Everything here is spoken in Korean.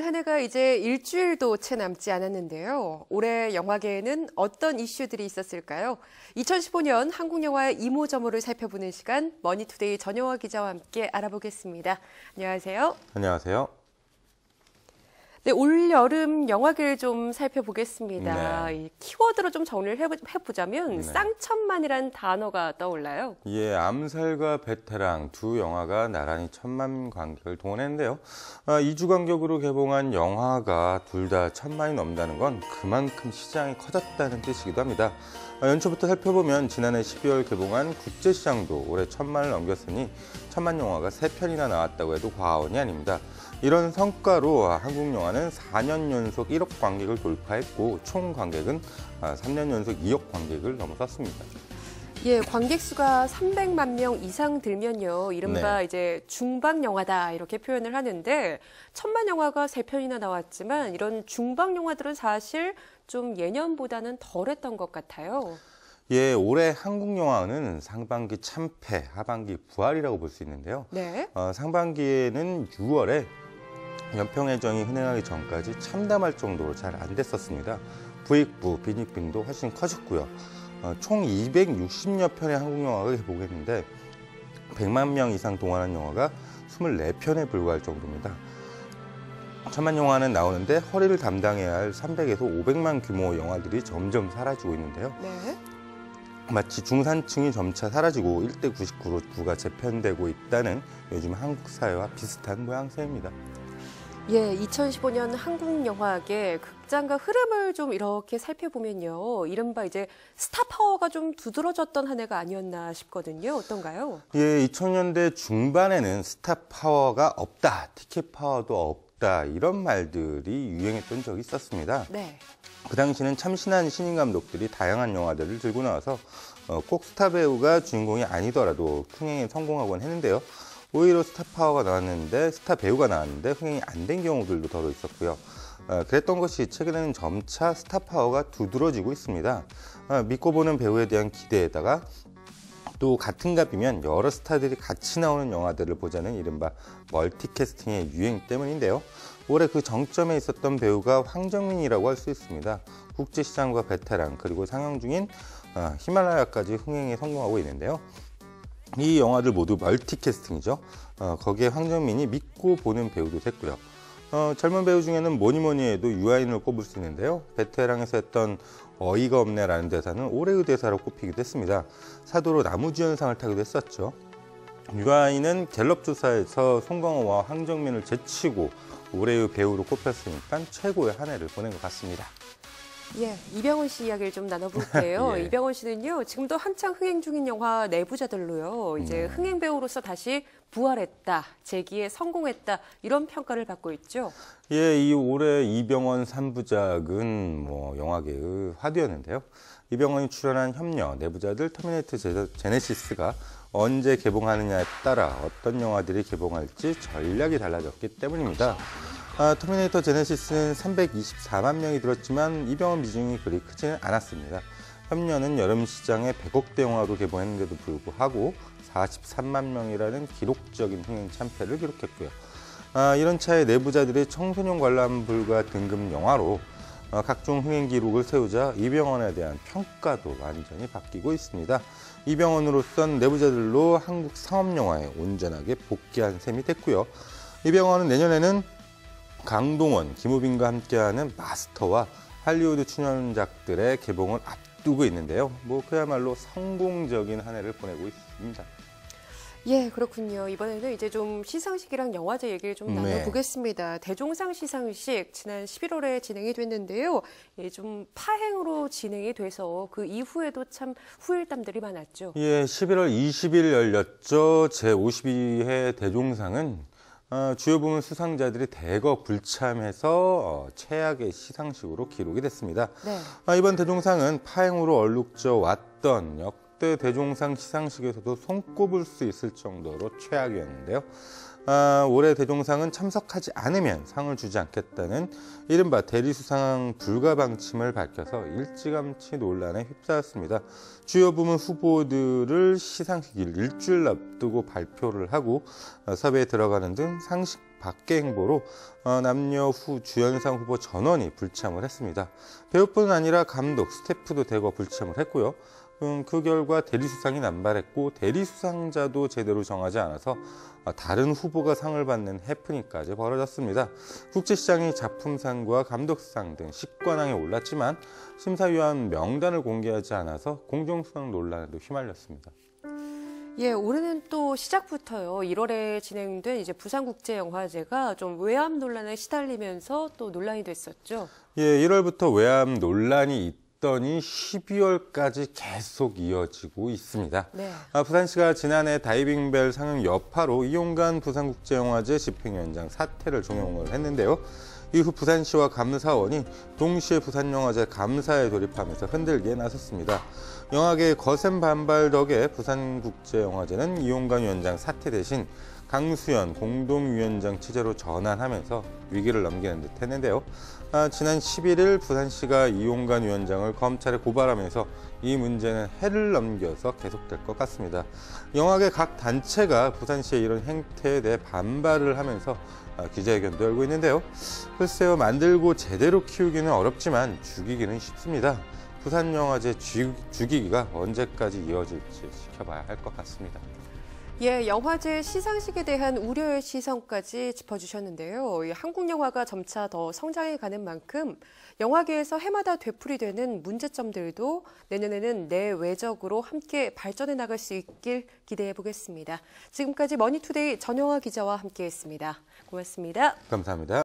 한 해가 이제 일주일도 채 남지 않았는데요. 올해 영화계에는 어떤 이슈들이 있었을까요? 2015년 한국 영화의 이모저모를 살펴보는 시간, 머니투데이 전영화 기자와 함께 알아보겠습니다. 안녕하세요. 안녕하세요. 네, 올 여름 영화계를 좀 살펴보겠습니다. 네. 이 키워드로 좀 정리를 해보자면 쌍천만이라는 단어가 떠올라요. 예, 암살과 베테랑 두 영화가 나란히 1,000만 관객을 동원했는데요. 2주 간격으로 개봉한 영화가 둘 다 1,000만이 넘는다는 건 그만큼 시장이 커졌다는 뜻이기도 합니다. 연초부터 살펴보면 지난해 12월 개봉한 국제시장도 올해 1,000만을 넘겼으니 1,000만 영화가 3편이나 나왔다고 해도 과언이 아닙니다. 이런 성과로 한국 영화는 4년 연속 1억 관객을 돌파했고 총 관객은 3년 연속 2억 관객을 넘어섰습니다. 예, 관객 수가 300만 명 이상 들면요, 이른바 이제 중방 영화다 이렇게 표현을 하는데 1,000만 영화가 3편이나 나왔지만 이런 중방 영화들은 사실 좀 예년보다는 덜했던 것 같아요. 예, 올해 한국 영화는 상반기 참패, 하반기 부활이라고 볼 수 있는데요. 네. 상반기에는 6월에 연평해전이 흥행하기 전까지 참담할 정도로 잘 안 됐었습니다. 부익부, 빈익빈도 훨씬 커졌고요. 총 260여 편의 한국 영화가 개봉했는데 100만 명 이상 동원한 영화가 24편에 불과할 정도입니다. 1,000만 영화는 나오는데 허리를 담당해야 할 300에서 500만 규모 영화들이 점점 사라지고 있는데요. 네. 마치 중산층이 점차 사라지고 1대 99로 부가 재편되고 있다는 요즘 한국 사회와 비슷한 모양새입니다. 예, 2015년 한국 영화계 극장과 흐름을 좀 이렇게 살펴보면요, 이른바 이제 스타 파워가 좀 두드러졌던 한 해가 아니었나 싶거든요. 어떤가요? 예, 2000년대 중반에는 스타 파워가 없다, 티켓 파워도 없다 이런 말들이 유행했던 적이 있었습니다. 네. 그 당시는 참신한 신인 감독들이 다양한 영화들을 들고 나와서 꼭 스타 배우가 주인공이 아니더라도 흥행에 성공하곤 했는데요. 오히려 스타 파워가 나왔는데 스타 배우가 나왔는데 흥행이 안 된 경우들도 더러 있었고요. 그랬던 것이 최근에는 점차 스타 파워가 두드러지고 있습니다. 믿고 보는 배우에 대한 기대에다가 또 같은 값이면 여러 스타들이 같이 나오는 영화들을 보자는 이른바 멀티캐스팅의 유행 때문인데요. 올해 그 정점에 있었던 배우가 황정민이라고 할 수 있습니다. 국제시장과 베테랑 그리고 상영 중인 히말라야까지 흥행에 성공하고 있는데요. 이 영화들 모두 멀티캐스팅이죠. 거기에 황정민이 믿고 보는 배우도 됐고요. 젊은 배우 중에는 뭐니 해도 유아인을 꼽을 수 있는데요. 베테랑에서 했던 어이가 없네라는 대사는 올해의 대사로 꼽히기도 했습니다. 사도로 나무주연상을 타기도 했었죠. 유아인은 갤럽 조사에서 송강호와 황정민을 제치고 올해의 배우로 꼽혔으니까 최고의 한 해를 보낸 것 같습니다. 예, 이병헌 씨 이야기를 좀 나눠볼게요. 예. 이병헌 씨는요, 지금도 한창 흥행 중인 영화 내부자들로요, 이제 흥행 배우로서 다시 부활했다, 재기에 성공했다, 이런 평가를 받고 있죠. 예, 이 올해 이병헌 3부작은 영화계의 화두였는데요. 이병헌이 출연한 협녀, 내부자들, 터미네이터 제네시스가 언제 개봉하느냐에 따라 어떤 영화들이 개봉할지 전략이 달라졌기 때문입니다. 터미네이터 제네시스는 324만 명이 들었지만 이병헌 비중이 그리 크지는 않았습니다. 협녀는 여름 시장에 100억대 영화로 개봉했는데도 불구하고 43만 명이라는 기록적인 흥행 참패를 기록했고요. 이런 차에 내부자들이 청소년 관람 불가 등급 영화로 각종 흥행 기록을 세우자 이병헌에 대한 평가도 완전히 바뀌고 있습니다. 이병헌으로선 내부자들로 한국 상업영화에 온전하게 복귀한 셈이 됐고요. 이병헌은 내년에는 강동원, 김우빈과 함께하는 마스터와 할리우드 출연작들의 개봉을 앞두고 있는데요. 그야말로 성공적인 한 해를 보내고 있습니다. 예, 그렇군요. 이번에는 이제 좀 시상식이랑 영화제 얘기를 좀 나눠보겠습니다. 대종상 시상식 지난 11월에 진행이 됐는데요. 예, 좀 파행으로 진행이 돼서 그 이후에도 참 후일담들이 많았죠. 예, 11월 20일 열렸죠. 제52회 대종상은 주요 부문 수상자들이 대거 불참해서 최악의 시상식으로 기록이 됐습니다. 네. 이번 대종상은 파행으로 얼룩져 왔던 역대 대종상 시상식에서도 손꼽을 수 있을 정도로 최악이었는데요. 올해 대종상은 참석하지 않으면 상을 주지 않겠다는 이른바 대리수상 불가 방침을 밝혀서 일찌감치 논란에 휩싸였습니다. 주요 부문 후보들을 시상식 일주일 앞두고 발표를 하고 섭외에 들어가는 등 상식 박계 행보로 남녀 주연상 후보 전원이 불참을 했습니다. 배우뿐 아니라 감독, 스태프도 대거 불참을 했고요. 그 결과 대리수상이 남발했고 대리수상자도 제대로 정하지 않아서 다른 후보가 상을 받는 해프닝까지 벌어졌습니다. 국제시장이 작품상과 감독상 등 10관왕에 올랐지만 심사위원 명단을 공개하지 않아서 공정성 논란에도 휘말렸습니다. 예, 올해는 또 시작부터요. 1월에 진행된 이제 부산국제영화제가 좀 외압 논란에 시달리면서 또 논란이 됐었죠. 예, 1월부터 외압 논란이 있더니 12월까지 계속 이어지고 있습니다. 네. 부산시가 지난해 다이빙벨 상영 여파로 이용관 부산국제영화제 집행위원장 사퇴를 종용을 했는데요. 이후 부산시와 감사원이 동시에 부산영화제 감사에 돌입하면서 흔들기에 나섰습니다. 영화계의 거센 반발 덕에 부산국제영화제는 이용관 위원장 사퇴 대신 강수연 공동위원장 체제로 전환하면서 위기를 넘기는 듯 했는데요. 지난 11일 부산시가 이용관 위원장을 검찰에 고발하면서 이 문제는 해를 넘겨서 계속될 것 같습니다. 영화계 각 단체가 부산시의 이런 행태에 대해 반발을 하면서 기자회견도 열고 있는데요. 글쎄요, 만들고 제대로 키우기는 어렵지만 죽이기는 쉽습니다. 부산영화제 죽이기가 언제까지 이어질지 지켜봐야 할 것 같습니다. 예, 영화제 시상식에 대한 우려의 시선까지 짚어주셨는데요. 한국 영화가 점차 더 성장해가는 만큼 영화계에서 해마다 되풀이되는 문제점들도 내년에는 내외적으로 함께 발전해 나갈 수 있길 기대해 보겠습니다. 지금까지 머니투데이 전영화 기자와 함께했습니다. 고맙습니다. 감사합니다.